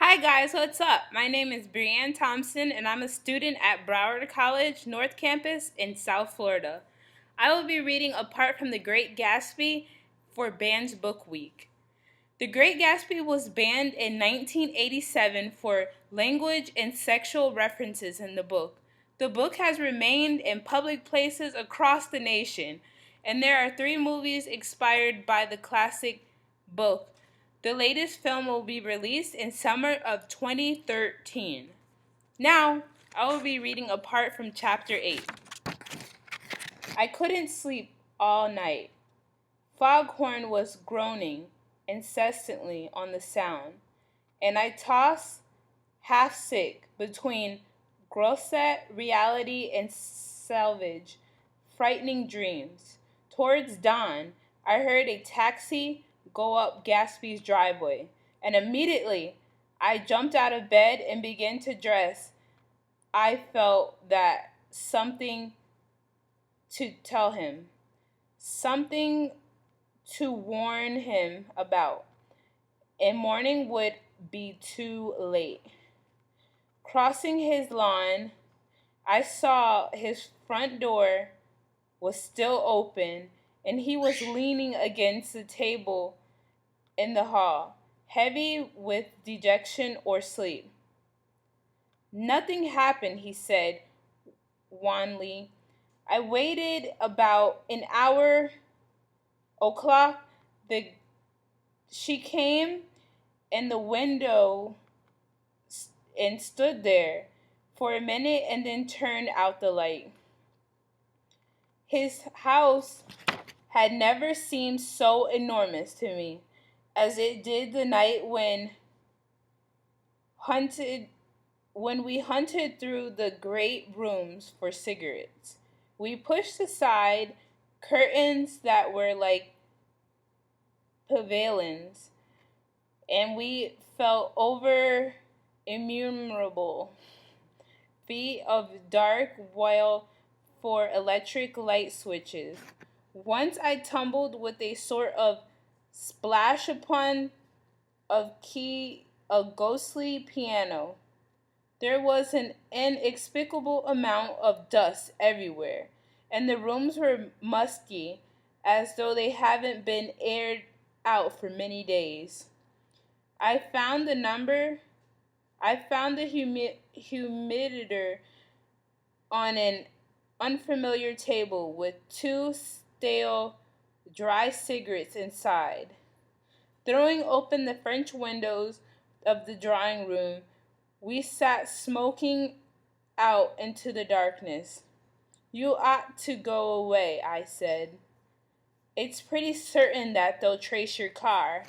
Hi guys, what's up? My name is Brianne Thompson and I'm a student at Broward College North Campus in South Florida. I will be reading a part from The Great Gatsby for Banned Book Week. The Great Gatsby was banned in 1987 for language and sexual references in the book. The book has remained in public places across the nation, and there are 3 movies inspired by the classic book. The latest film will be released in summer of 2013. Now, I will be reading a part from chapter 8. I couldn't sleep all night. Foghorn was groaning incessantly on the sound, and I tossed half sick between grosse reality and salvage, frightening dreams. Towards dawn, I heard a taxi go up Gatsby's driveway, and immediately I jumped out of bed and began to dress. I felt that something to tell him, something to warn him about, and morning would be too late. Crossing his lawn, I saw his front door was still open, and he was leaning against the table in the hall, heavy with dejection or sleep. Nothing happened, he said wanly. I waited about an hour o'clock. She came in the window and stood there for a minute and then turned out the light. His house had never seemed so enormous to me as it did the night hunted when we hunted through the great rooms for cigarettes. We pushed aside curtains that were like pavilions, and we felt over innumerable feet of dark wire for electric light switches. Once I tumbled with a sort of splash upon a ghostly piano. There was an inexplicable amount of dust everywhere, and the rooms were musty as though they hadn't been aired out for many days. I found the number I found the humidimeter on an unfamiliar table with 2 stale, dry cigarettes inside. Throwing open the French windows of the drawing room, we sat smoking out into the darkness. You ought to go away, I said. It's pretty certain that they'll trace your car.